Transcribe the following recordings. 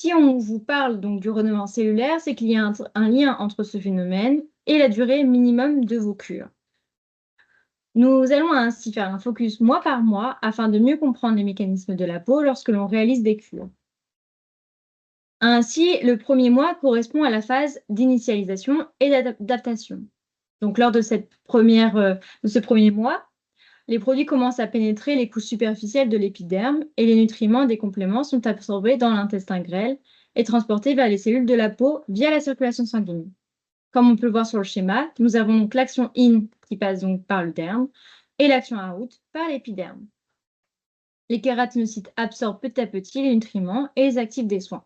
Si on vous parle donc du renouvellement cellulaire, c'est qu'il y a un lien entre ce phénomène et la durée minimum de vos cures. Nous allons ainsi faire un focus mois par mois afin de mieux comprendre les mécanismes de la peau lorsque l'on réalise des cures. Ainsi, le premier mois correspond à la phase d'initialisation et d'adaptation. Donc, lors de de ce premier mois, les produits commencent à pénétrer les couches superficielles de l'épiderme et les nutriments des compléments sont absorbés dans l'intestin grêle et transportés vers les cellules de la peau via la circulation sanguine. Comme on peut le voir sur le schéma, nous avons donc l'action in qui passe donc par le derme et l'action out par l'épiderme. Les kératinocytes absorbent petit à petit les nutriments et les actifs des soins.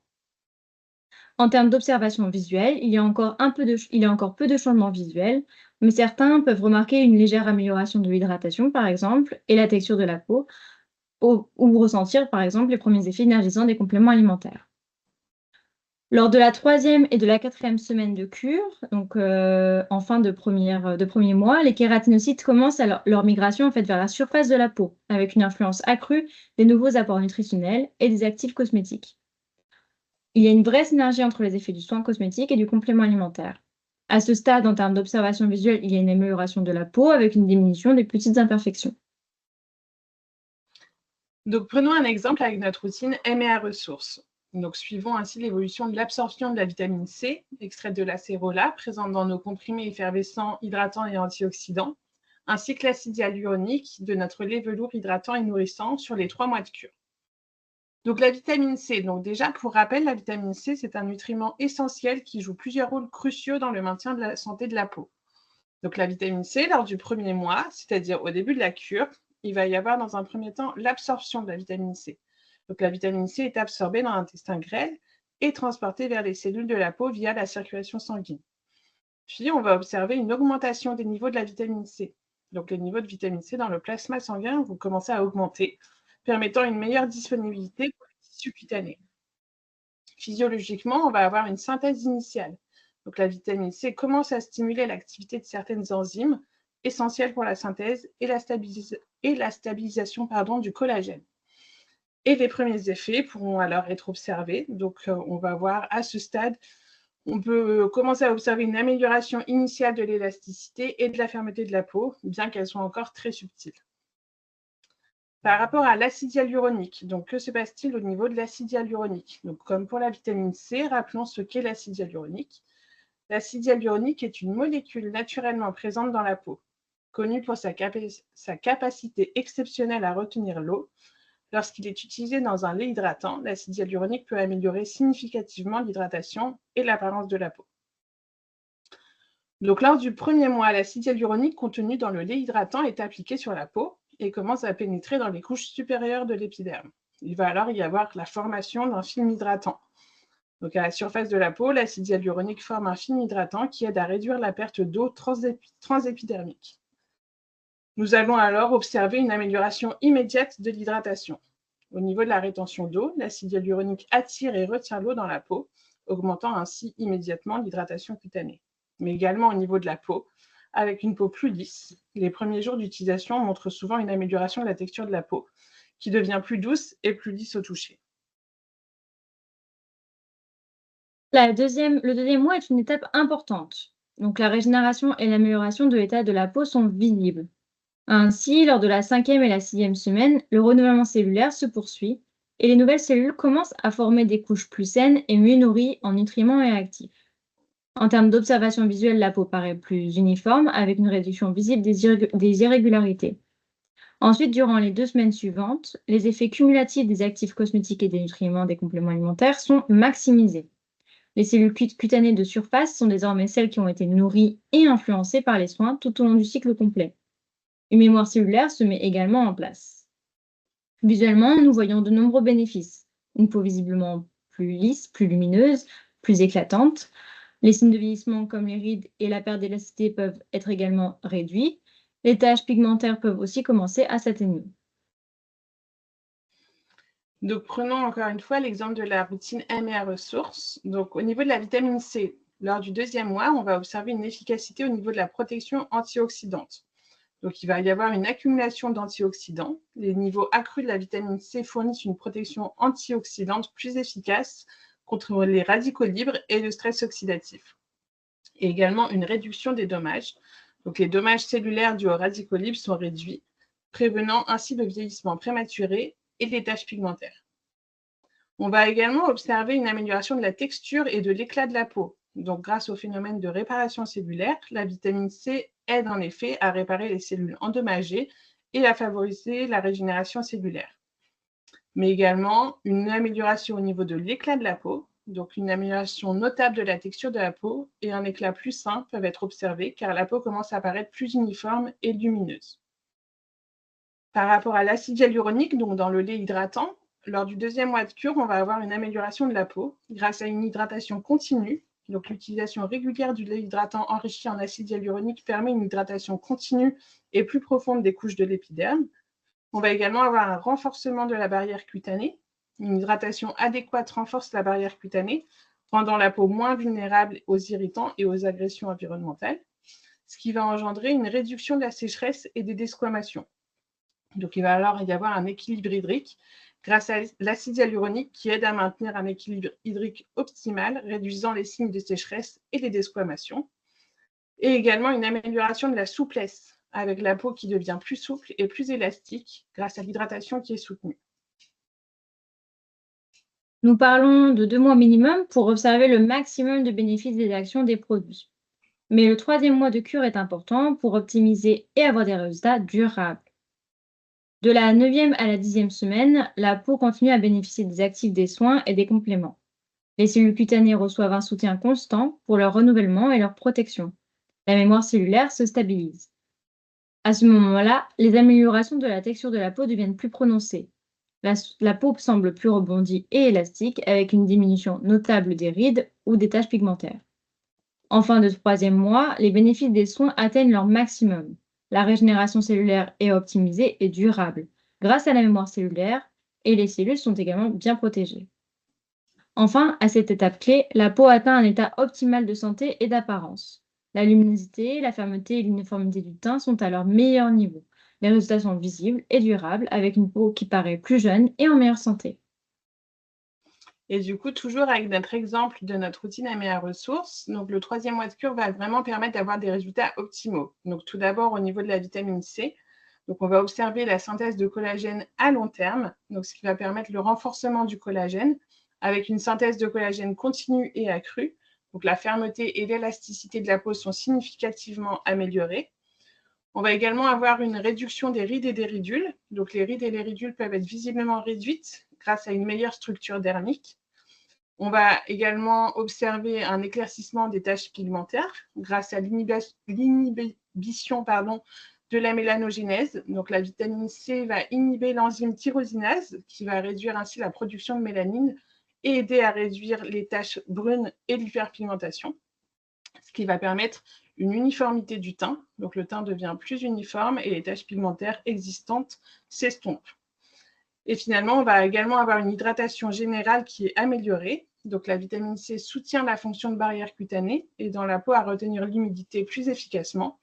En termes d'observation visuelle, il y a encore peu de changements visuels, mais certains peuvent remarquer une légère amélioration de l'hydratation, par exemple, et la texture de la peau, ou ressentir, par exemple, les premiers effets énergisants des compléments alimentaires. Lors de la 3e et de la 4e semaine de cure, donc en fin de premier mois, les kératinocytes commencent leur migration en fait, vers la surface de la peau, avec une influence accrue des nouveaux apports nutritionnels et des actifs cosmétiques. Il y a une vraie synergie entre les effets du soin cosmétique et du complément alimentaire. À ce stade, en termes d'observation visuelle, il y a une amélioration de la peau avec une diminution des petites imperfections. Donc, prenons un exemple avec notre routine MEA ressources. Donc, suivons ainsi l'évolution de l'absorption de la vitamine C, extraite de l'acérola, présente dans nos comprimés effervescents, hydratants et antioxydants, ainsi que l'acide hyaluronique de notre lait velours hydratant et nourrissant sur les 3 mois de cure. Donc, la vitamine C. Donc, déjà, pour rappel, la vitamine C, c'est un nutriment essentiel qui joue plusieurs rôles cruciaux dans le maintien de la santé de la peau. Donc, la vitamine C, lors du premier mois, c'est-à-dire au début de la cure, il va y avoir dans un premier temps l'absorption de la vitamine C. Donc, la vitamine C est absorbée dans l'intestin grêle et transportée vers les cellules de la peau via la circulation sanguine. Puis, on va observer une augmentation des niveaux de la vitamine C. Donc, les niveaux de vitamine C dans le plasma sanguin vont commencer à augmenter, permettant une meilleure disponibilité pour les tissus cutanés. Physiologiquement, on va avoir une synthèse initiale. Donc, la vitamine C commence à stimuler l'activité de certaines enzymes essentielles pour la synthèse et la stabilisation du collagène. Et les premiers effets pourront alors être observés. Donc, on va voir à ce stade, on peut commencer à observer une amélioration initiale de l'élasticité et de la fermeté de la peau, bien qu'elles soient encore très subtiles. Par rapport à l'acide hyaluronique, donc que se passe-t-il au niveau de l'acide hyaluronique? Donc, comme pour la vitamine C, rappelons ce qu'est l'acide hyaluronique. L'acide hyaluronique est une molécule naturellement présente dans la peau, connue pour sa capacité exceptionnelle à retenir l'eau. Lorsqu'il est utilisé dans un lait hydratant, l'acide hyaluronique peut améliorer significativement l'hydratation et l'apparence de la peau. Donc, lors du premier mois, l'acide hyaluronique contenu dans le lait hydratant est appliqué sur la peau et commence à pénétrer dans les couches supérieures de l'épiderme. Il va alors y avoir la formation d'un film hydratant. Donc, à la surface de la peau, l'acide hyaluronique forme un film hydratant qui aide à réduire la perte d'eau transépidermique. Nous allons alors observer une amélioration immédiate de l'hydratation. Au niveau de la rétention d'eau, l'acide hyaluronique attire et retient l'eau dans la peau, augmentant ainsi immédiatement l'hydratation cutanée. Mais également au niveau de la peau, avec une peau plus lisse. Les premiers jours d'utilisation montrent souvent une amélioration de la texture de la peau, qui devient plus douce et plus lisse au toucher. Le deuxième mois est une étape importante. Donc, la régénération et l'amélioration de l'état de la peau sont visibles. Ainsi, lors de la 5e et la 6e semaine, le renouvellement cellulaire se poursuit et les nouvelles cellules commencent à former des couches plus saines et mieux nourries en nutriments et actifs. En termes d'observation visuelle, la peau paraît plus uniforme avec une réduction visible des irrégularités. Ensuite, durant les 2 semaines suivantes, les effets cumulatifs des actifs cosmétiques et des nutriments des compléments alimentaires sont maximisés. Les cellules cutanées de surface sont désormais celles qui ont été nourries et influencées par les soins tout au long du cycle complet. Une mémoire cellulaire se met également en place. Visuellement, nous voyons de nombreux bénéfices. Une peau visiblement plus lisse, plus lumineuse, plus éclatante. Les signes de vieillissement comme les rides et la perte d'élasticité peuvent être également réduits. Les taches pigmentaires peuvent aussi commencer à s'atténuer. Donc, prenons encore une fois l'exemple de la routine MEA ressources. Donc, au niveau de la vitamine C, lors du 2e mois, on va observer une efficacité au niveau de la protection antioxydante. Donc, il va y avoir une accumulation d'antioxydants. Les niveaux accrus de la vitamine C fournissent une protection antioxydante plus efficace contre les radicaux libres et le stress oxydatif. Et également une réduction des dommages. Donc les dommages cellulaires dus aux radicaux libres sont réduits, prévenant ainsi le vieillissement prématuré et les taches pigmentaires. On va également observer une amélioration de la texture et de l'éclat de la peau. Donc grâce au phénomène de réparation cellulaire, la vitamine C aide en effet à réparer les cellules endommagées et à favoriser la régénération cellulaire. Mais également une amélioration au niveau de l'éclat de la peau, donc une amélioration notable de la texture de la peau et un éclat plus sain peuvent être observés car la peau commence à paraître plus uniforme et lumineuse. Par rapport à l'acide hyaluronique, donc dans le lait hydratant, lors du deuxième mois de cure, on va avoir une amélioration de la peau grâce à une hydratation continue. Donc l'utilisation régulière du lait hydratant enrichi en acide hyaluronique permet une hydratation continue et plus profonde des couches de l'épiderme. On va également avoir un renforcement de la barrière cutanée. Une hydratation adéquate renforce la barrière cutanée, rendant la peau moins vulnérable aux irritants et aux agressions environnementales, ce qui va engendrer une réduction de la sécheresse et des desquamations. Donc il va alors y avoir un équilibre hydrique grâce à l'acide hyaluronique qui aide à maintenir un équilibre hydrique optimal, réduisant les signes de sécheresse et les desquamations. Et également une amélioration de la souplesse, avec la peau qui devient plus souple et plus élastique grâce à l'hydratation qui est soutenue. Nous parlons de 2 mois minimum pour observer le maximum de bénéfices des actions des produits. Mais le 3e mois de cure est important pour optimiser et avoir des résultats durables. De la 9e à la 10e semaine, la peau continue à bénéficier des actifs des soins et des compléments. Les cellules cutanées reçoivent un soutien constant pour leur renouvellement et leur protection. La mémoire cellulaire se stabilise. À ce moment-là, les améliorations de la texture de la peau deviennent plus prononcées. La peau semble plus rebondie et élastique avec une diminution notable des rides ou des taches pigmentaires. En fin de 3e mois, les bénéfices des soins atteignent leur maximum. La régénération cellulaire est optimisée et durable grâce à la mémoire cellulaire et les cellules sont également bien protégées. Enfin, à cette étape clé, la peau atteint un état optimal de santé et d'apparence. La luminosité, la fermeté et l'uniformité du teint sont à leur meilleur niveau. Les résultats sont visibles et durables avec une peau qui paraît plus jeune et en meilleure santé. Et du coup, toujours avec notre exemple de notre routine AMEA ressources, donc le 3e mois de cure va vraiment permettre d'avoir des résultats optimaux. Donc tout d'abord au niveau de la vitamine C, donc on va observer la synthèse de collagène à long terme, donc ce qui va permettre le renforcement du collagène avec une synthèse de collagène continue et accrue. Donc la fermeté et l'élasticité de la peau sont significativement améliorées. On va également avoir une réduction des rides et des ridules. Donc les rides et les ridules peuvent être visiblement réduites grâce à une meilleure structure dermique. On va également observer un éclaircissement des taches pigmentaires grâce à l'inhibition de la mélanogénèse. Donc la vitamine C va inhiber l'enzyme tyrosinase qui va réduire ainsi la production de mélanine et aider à réduire les taches brunes et l'hyperpigmentation, ce qui va permettre une uniformité du teint. Donc le teint devient plus uniforme et les taches pigmentaires existantes s'estompent. Et finalement, on va également avoir une hydratation générale qui est améliorée. Donc la vitamine C soutient la fonction de barrière cutanée et dans la peau à retenir l'humidité plus efficacement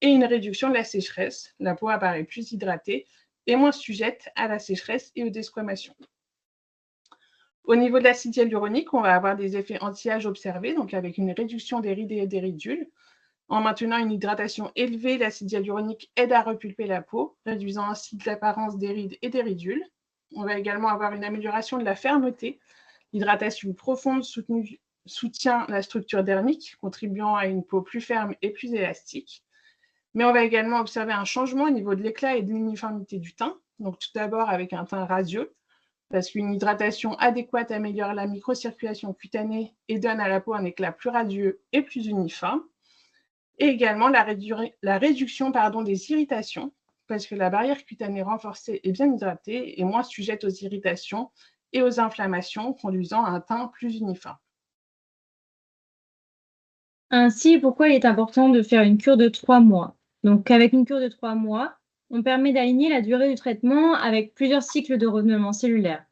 et une réduction de la sécheresse. La peau apparaît plus hydratée et moins sujette à la sécheresse et aux desquamations. Au niveau de l'acide hyaluronique, on va avoir des effets anti-âge observés, donc avec une réduction des rides et des ridules. En maintenant une hydratation élevée, l'acide hyaluronique aide à repulper la peau, réduisant ainsi l'apparence des rides et des ridules. On va également avoir une amélioration de la fermeté. L'hydratation profonde soutient la structure dermique, contribuant à une peau plus ferme et plus élastique. Mais on va également observer un changement au niveau de l'éclat et de l'uniformité du teint. Donc tout d'abord avec un teint radieux, parce qu'une hydratation adéquate améliore la microcirculation cutanée et donne à la peau un éclat plus radieux et plus uniforme. Et également la réduction des irritations, parce que la barrière cutanée renforcée et bien hydratée est moins sujette aux irritations et aux inflammations, conduisant à un teint plus uniforme. Ainsi, pourquoi il est important de faire une cure de 3 mois? Donc, avec une cure de 3 mois, on permet d'aligner la durée du traitement avec plusieurs cycles de renouvellement cellulaire,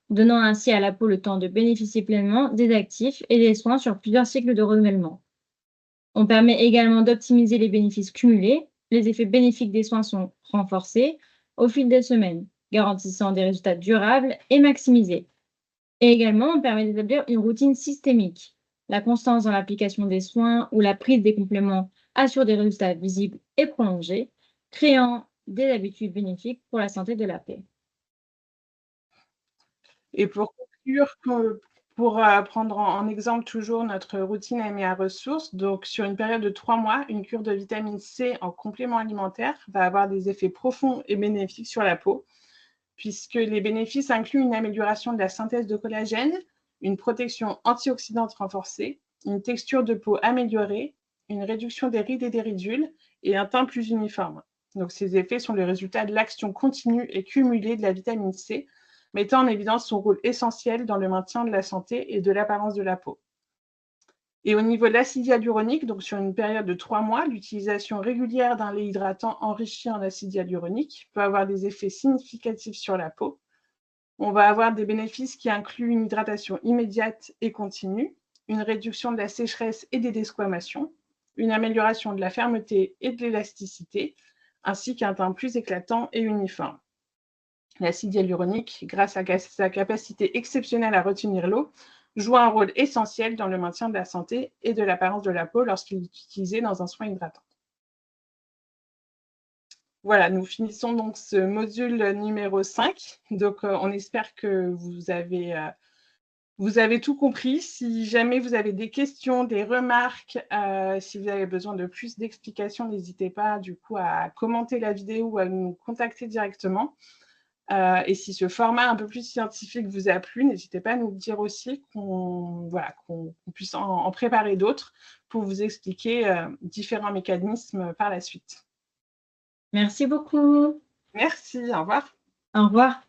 donnant ainsi à la peau le temps de bénéficier pleinement des actifs et des soins sur plusieurs cycles de renouvellement. On permet également d'optimiser les bénéfices cumulés. Les effets bénéfiques des soins sont renforcés au fil des semaines, garantissant des résultats durables et maximisés. Et également, on permet d'établir une routine systémique. La constance dans l'application des soins ou la prise des compléments assure des résultats visibles et prolongés, créant des habitudes bénéfiques pour la santé de la paix. Et pour conclure, pour prendre en exemple toujours notre routine MEA ressources, donc sur une période de 3 mois, une cure de vitamine C en complément alimentaire va avoir des effets profonds et bénéfiques sur la peau, puisque les bénéfices incluent une amélioration de la synthèse de collagène, une protection antioxydante renforcée, une texture de peau améliorée, une réduction des rides et des ridules et un teint plus uniforme. Donc ces effets sont le résultat de l'action continue et cumulée de la vitamine C, mettant en évidence son rôle essentiel dans le maintien de la santé et de l'apparence de la peau. Et au niveau de l'acide hyaluronique, donc sur une période de 3 mois, l'utilisation régulière d'un lait hydratant enrichi en acide hyaluronique peut avoir des effets significatifs sur la peau. On va avoir des bénéfices qui incluent une hydratation immédiate et continue, une réduction de la sécheresse et des desquamations, une amélioration de la fermeté et de l'élasticité, ainsi qu'un teint plus éclatant et uniforme. L'acide hyaluronique, grâce à sa capacité exceptionnelle à retenir l'eau, joue un rôle essentiel dans le maintien de la santé et de l'apparence de la peau lorsqu'il est utilisé dans un soin hydratant. Voilà, nous finissons donc ce module numéro 5. Donc, on espère que vous avez tout compris. Si jamais vous avez des questions, des remarques, si vous avez besoin de plus d'explications, n'hésitez pas du coup à commenter la vidéo ou à nous contacter directement. Et si ce format un peu plus scientifique vous a plu, n'hésitez pas à nous le dire aussi, qu'on puisse en préparer d'autres pour vous expliquer différents mécanismes par la suite. Merci beaucoup. Merci, au revoir. Au revoir.